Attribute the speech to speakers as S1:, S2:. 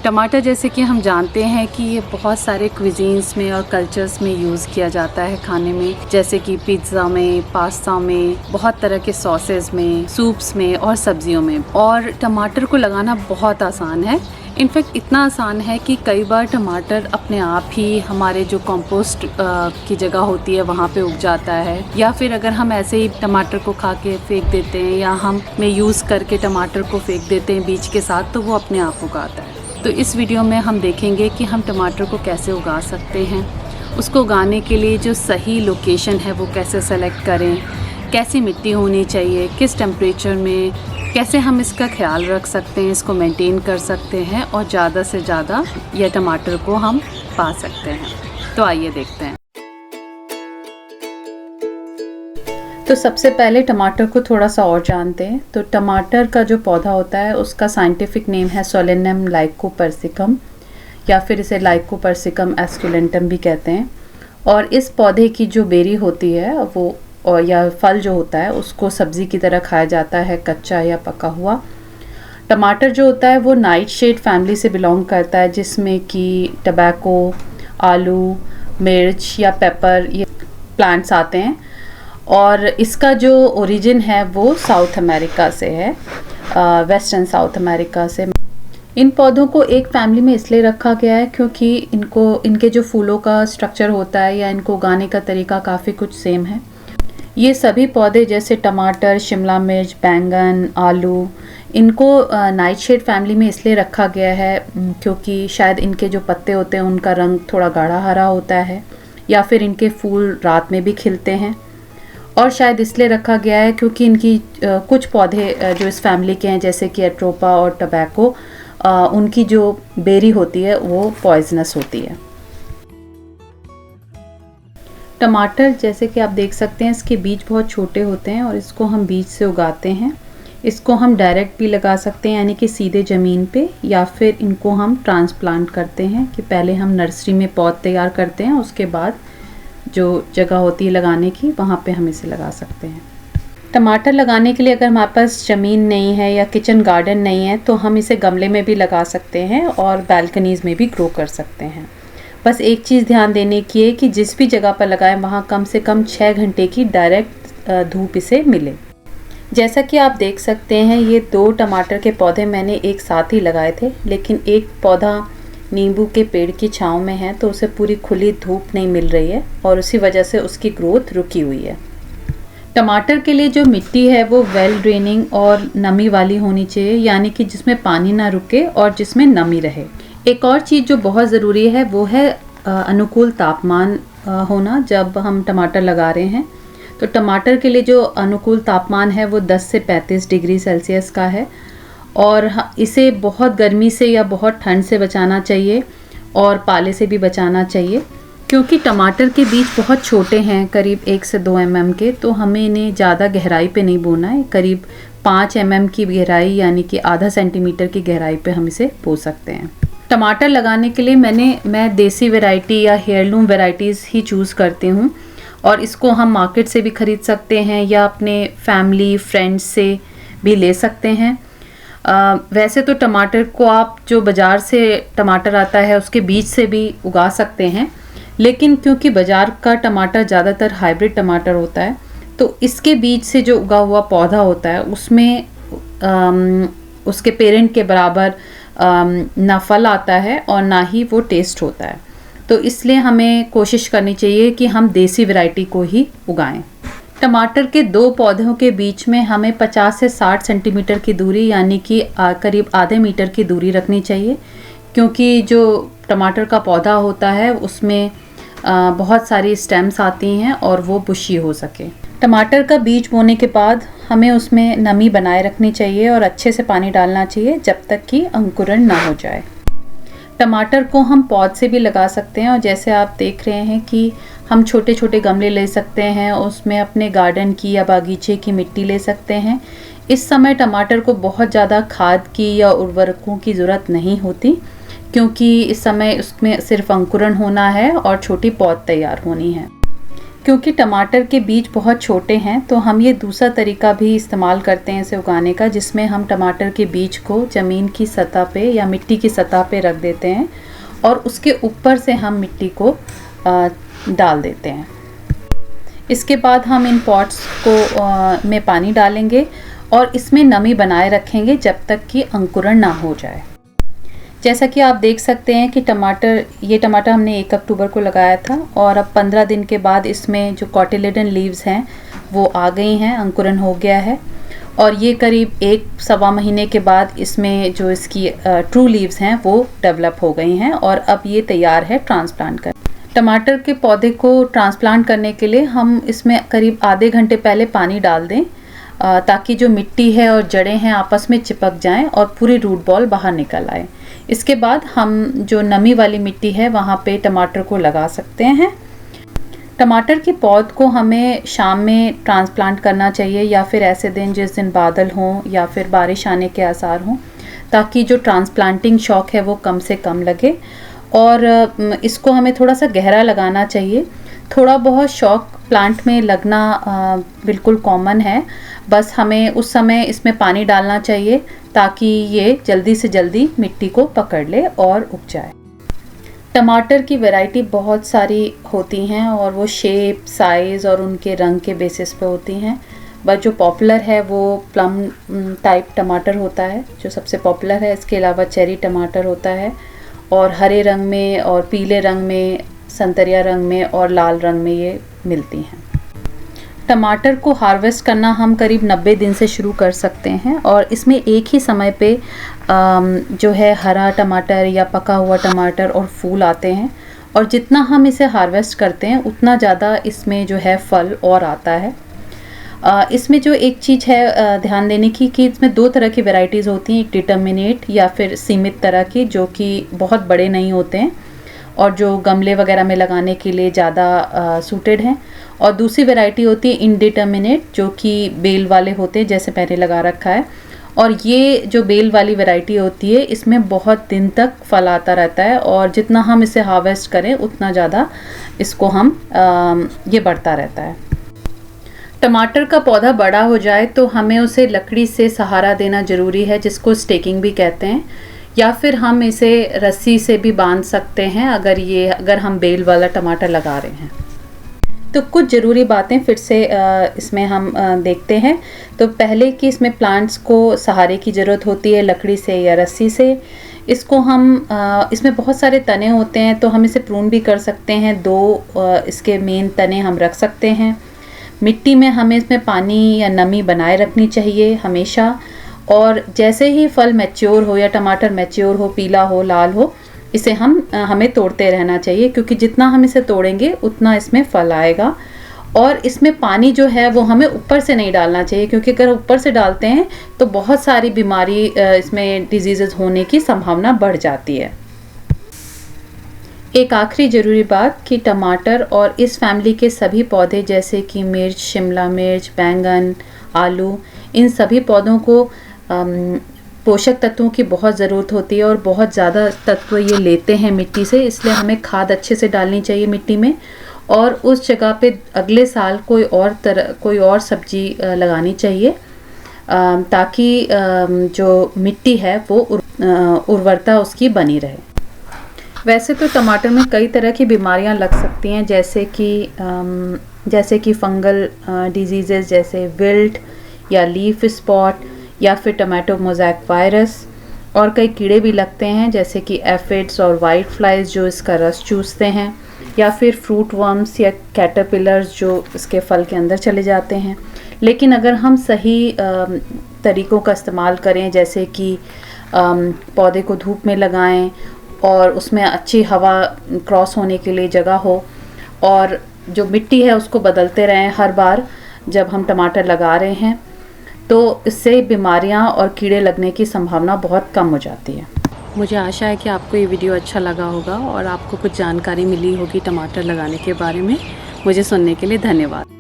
S1: टमाटर जैसे कि हम जानते हैं कि ये बहुत सारे क्विजीन्स में और कल्चर्स में यूज़ किया जाता है खाने में, जैसे कि पिज़्ज़ा में, पास्ता में, बहुत तरह के सॉसेस में, सूप्स में और सब्जियों में। और टमाटर को लगाना बहुत आसान है। इनफैक्ट इतना आसान है कि कई बार टमाटर अपने आप ही हमारे जो कंपोस्ट की जगह होती है वहाँ पे उग जाता है, या फिर अगर हम ऐसे ही टमाटर को खा के फेंक देते हैं या हम में यूज़ करके टमाटर को फेंक देते हैं बीज के साथ, तो वो अपने आप उगाता है। तो इस वीडियो में हम देखेंगे कि हम टमाटर को कैसे उगा सकते हैं, उसको उगाने के लिए जो सही लोकेशन है वो कैसे सेलेक्ट करें, कैसी मिट्टी होनी चाहिए, किस टेम्परेचर में, कैसे हम इसका ख्याल रख सकते हैं, इसको मेंटेन कर सकते हैं और ज़्यादा से ज़्यादा यह टमाटर को हम पा सकते हैं। तो आइए देखते हैं। तो सबसे पहले टमाटर को थोड़ा सा और जानते हैं। तो टमाटर का जो पौधा होता है उसका साइंटिफिक नेम है सोलेनम लाइकोपर्सिकम, या फिर इसे लाइकोपर्सिकम एस्कुलेंटम भी कहते हैं। और इस पौधे की जो बेरी होती है वो या फल जो होता है उसको सब्ज़ी की तरह खाया जाता है, कच्चा या पका हुआ। टमाटर जो होता है वो नाइट शेड फैमिली से बिलोंग करता है, जिसमें कि टबैको, आलू, मिर्च या पेपर ये प्लांट्स आते हैं। और इसका जो ओरिजिन है वो साउथ अमेरिका से है, वेस्टर्न साउथ अमेरिका से। इन पौधों को एक फैमिली में इसलिए रखा गया है क्योंकि इनके जो फूलों का स्ट्रक्चर होता है या इनको उगाने का तरीका काफ़ी कुछ सेम है। ये सभी पौधे जैसे टमाटर, शिमला मिर्च, बैंगन, आलू, इनको नाइट शेड फैमिली में इसलिए रखा गया है क्योंकि शायद इनके जो पत्ते होते हैं उनका रंग थोड़ा गाढ़ा हरा होता है, या फिर इनके फूल रात में भी खिलते हैं। और शायद इसलिए रखा गया है क्योंकि इनकी कुछ पौधे जो इस फैमिली के हैं जैसे कि एट्रोपा और टबैको, उनकी जो बेरी होती है वो पॉइजनस होती है। टमाटर जैसे कि आप देख सकते हैं इसके बीज बहुत छोटे होते हैं और इसको हम बीज से उगाते हैं। इसको हम डायरेक्ट भी लगा सकते हैं यानी कि सीधे ज़मीन पे, या फिर इनको हम ट्रांसप्लांट करते हैं कि पहले हम नर्सरी में पौध तैयार करते हैं, उसके बाद जो जगह होती है लगाने की वहाँ पे हम इसे लगा सकते हैं। टमाटर लगाने के लिए अगर हमारे पास ज़मीन नहीं है या किचन गार्डन नहीं है तो हम इसे गमले में भी लगा सकते हैं और बैल्कनीज़ में भी ग्रो कर सकते हैं। बस एक चीज़ ध्यान देने की है कि जिस भी जगह पर लगाएं वहाँ कम से कम 6 घंटे की डायरेक्ट धूप इसे मिले। जैसा कि आप देख सकते हैं ये 2 टमाटर के पौधे मैंने एक साथ ही लगाए थे, लेकिन एक पौधा नींबू के पेड़ की छांव में है तो उसे पूरी खुली धूप नहीं मिल रही है और उसी वजह से उसकी ग्रोथ रुकी हुई है। टमाटर के लिए जो मिट्टी है वो वेल ड्रेनिंग और नमी वाली होनी चाहिए, यानी कि जिसमें पानी ना रुके और जिसमें नमी रहे। एक और चीज़ जो बहुत ज़रूरी है वो है अनुकूल तापमान होना जब हम टमाटर लगा रहे हैं। तो टमाटर के लिए जो अनुकूल तापमान है वो 10 से 35 डिग्री सेल्सियस का है और इसे बहुत गर्मी से या बहुत ठंड से बचाना चाहिए और पाले से भी बचाना चाहिए, क्योंकि टमाटर के बीज बहुत छोटे हैं, करीब 1 से 2 mm के। तो हमें इन्हें ज़्यादा गहराई पे नहीं बोना है, करीब 5 mm की गहराई यानी कि आधा सेंटीमीटर की गहराई पे हम इसे बो सकते हैं। टमाटर लगाने के लिए मैं देसी वैरायटी या हेयरलूम वैरायटीज़ ही चूज़ करती हूँ और इसको हम मार्केट से भी ख़रीद सकते हैं या अपने फैमिली फ्रेंड्स से भी ले सकते हैं। वैसे तो टमाटर को आप जो बाज़ार से टमाटर आता है उसके बीज से भी उगा सकते हैं, लेकिन क्योंकि बाज़ार का टमाटर ज़्यादातर हाइब्रिड टमाटर होता है तो इसके बीज से जो उगा हुआ पौधा होता है उसमें उसके पेरेंट के बराबर ना फल आता है और ना ही वो टेस्ट होता है। तो इसलिए हमें कोशिश करनी चाहिए कि हम देसी वैरायटी को ही उगाएं। टमाटर के 2 पौधों के बीच में हमें 50 से 60 सेंटीमीटर की दूरी यानी कि करीब आधे मीटर की दूरी रखनी चाहिए, क्योंकि जो टमाटर का पौधा होता है उसमें बहुत सारी स्टेम्स आती हैं और वो बुशी हो सके। टमाटर का बीज बोने के बाद हमें उसमें नमी बनाए रखनी चाहिए और अच्छे से पानी डालना चाहिए जब तक कि अंकुरण ना हो जाए। टमाटर को हम पौध से भी लगा सकते हैं और जैसे आप देख रहे हैं कि हम छोटे छोटे गमले ले सकते हैं, उसमें अपने गार्डन की या बागीचे की मिट्टी ले सकते हैं। इस समय टमाटर को बहुत ज़्यादा खाद की या उर्वरकों की ज़रूरत नहीं होती, क्योंकि इस समय उसमें सिर्फ अंकुरण होना है और छोटी पौध तैयार होनी है। क्योंकि टमाटर के बीज बहुत छोटे हैं तो हम ये दूसरा तरीका भी इस्तेमाल करते हैं इसे उगाने का, जिसमें हम टमाटर के बीज को ज़मीन की सतह पे या मिट्टी की सतह पे रख देते हैं और उसके ऊपर से हम मिट्टी को डाल देते हैं। इसके बाद हम इन पॉट्स को में पानी डालेंगे और इसमें नमी बनाए रखेंगे जब तक कि अंकुरण ना हो जाए। जैसा कि आप देख सकते हैं कि ये टमाटर हमने 1 अक्टूबर को लगाया था और अब 15 दिन के बाद इसमें जो कॉटिलेडन लीव्स हैं वो आ गई हैं, अंकुरण हो गया है और ये करीब 1-1.25 महीने के बाद इसमें जो इसकी ट्रू लीव्स हैं वो डेवलप हो गई हैं और अब ये तैयार है ट्रांसप्लांट कर। टमाटर के पौधे को ट्रांसप्लांट करने के लिए हम इसमें करीब आधे घंटे पहले पानी डाल दें ताकि जो मिट्टी है और जड़ें हैं आपस में चिपक जाएं और पूरी रूट बॉल बाहर निकल आए। इसके बाद हम जो नमी वाली मिट्टी है वहाँ पे टमाटर को लगा सकते हैं। टमाटर की पौध को हमें शाम में ट्रांसप्लांट करना चाहिए या फिर ऐसे दिन जिस दिन बादल हों या फिर बारिश आने के आसार हों, ताकि जो ट्रांसप्लांटिंग शॉक है वो कम से कम लगे। और इसको हमें थोड़ा सा गहरा लगाना चाहिए। थोड़ा बहुत शॉक प्लांट में लगना बिल्कुल कॉमन है, बस हमें उस समय इसमें पानी डालना चाहिए ताकि ये जल्दी से जल्दी मिट्टी को पकड़ ले और उग जाए। टमाटर की वैरायटी बहुत सारी होती हैं और वो शेप, साइज़ और उनके रंग के बेसिस पे होती हैं, बट जो पॉपुलर है वो प्लम टाइप टमाटर होता है जो सबसे पॉपुलर है। इसके अलावा चेरी टमाटर होता है और हरे रंग में और पीले रंग में, संतरिया रंग में और लाल रंग में ये मिलती हैं। टमाटर को हार्वेस्ट करना हम करीब 90 दिन से शुरू कर सकते हैं और इसमें एक ही समय पे जो है हरा टमाटर या पका हुआ टमाटर और फूल आते हैं और जितना हम इसे हार्वेस्ट करते हैं उतना ज़्यादा इसमें जो है फल और आता है। इसमें जो एक चीज़ है ध्यान देने की कि इसमें 2 तरह की वैरायटीज़ होती हैं, एक डिटर्मिनेट या फिर सीमित तरह की, जो कि बहुत बड़े नहीं होते हैं और जो गमले वगैरह में लगाने के लिए ज़्यादा सूटेड हैं, और दूसरी वैरायटी होती है इनडिटर्मिनेट जो कि बेल वाले होते हैं, जैसे मैंने लगा रखा है। और ये जो बेल वाली वैरायटी होती है इसमें बहुत दिन तक फल आता रहता है और जितना हम इसे हार्वेस्ट करें उतना ज़्यादा इसको हम ये बढ़ता रहता है। टमाटर का पौधा बड़ा हो जाए तो हमें उसे लकड़ी से सहारा देना ज़रूरी है, जिसको स्टेकिंग भी कहते हैं, या फिर हम इसे रस्सी से भी बांध सकते हैं अगर हम बेल वाला टमाटर लगा रहे हैं। तो कुछ ज़रूरी बातें फिर से इसमें हम देखते हैं। तो पहले कि इसमें प्लांट्स को सहारे की ज़रूरत होती है लकड़ी से या रस्सी से। इसको हम इसमें बहुत सारे तने होते हैं तो हम इसे प्रून भी कर सकते हैं। 2 इसके मेन तने हम रख सकते हैं। मिट्टी में हमें इसमें पानी या नमी बनाए रखनी चाहिए हमेशा, और जैसे ही फल मैच्योर हो या टमाटर मैच्योर हो, पीला हो, लाल हो, इसे हमें तोड़ते रहना चाहिए, क्योंकि जितना हम इसे तोड़ेंगे उतना इसमें फल आएगा। और इसमें पानी जो है वो हमें ऊपर से नहीं डालना चाहिए, क्योंकि अगर ऊपर से डालते हैं तो बहुत सारी बीमारी इसमें डिजीज़ होने की संभावना बढ़ जाती है। एक आखिरी ज़रूरी बात कि टमाटर और इस फैमिली के सभी पौधे जैसे कि मिर्च, शिमला मिर्च, बैंगन, आलू, इन सभी पौधों को पोषक तत्वों की बहुत ज़रूरत होती है और बहुत ज़्यादा तत्व ये लेते हैं मिट्टी से, इसलिए हमें खाद अच्छे से डालनी चाहिए मिट्टी में, और उस जगह पे अगले साल कोई और सब्जी लगानी चाहिए ताकि जो मिट्टी है वो उर्वरता उसकी बनी रहे। वैसे तो टमाटर में कई तरह की बीमारियां लग सकती हैं, जैसे कि फंगल डिजीज़ेस जैसे विल्ट या लीफ स्पॉट या फिर टमाटो मोज़ैक वायरस, और कई कीड़े भी लगते हैं जैसे कि एफिड्स और वाइट फ्लाइज जो इसका रस चूसते हैं, या फिर फ्रूट वर्म्स या कैटरपिलर्स जो इसके फल के अंदर चले जाते हैं। लेकिन अगर हम सही तरीक़ों का इस्तेमाल करें, जैसे कि पौधे को धूप में लगाएं और उसमें अच्छी हवा क्रॉस होने के लिए जगह हो, और जो मिट्टी है उसको बदलते रहें हर बार जब हम टमाटर लगा रहे हैं, तो इससे बीमारियां और कीड़े लगने की संभावना बहुत कम हो जाती है। मुझे आशा है कि आपको ये वीडियो अच्छा लगा होगा और आपको कुछ जानकारी मिली होगी टमाटर लगाने के बारे में। मुझे सुनने के लिए धन्यवाद।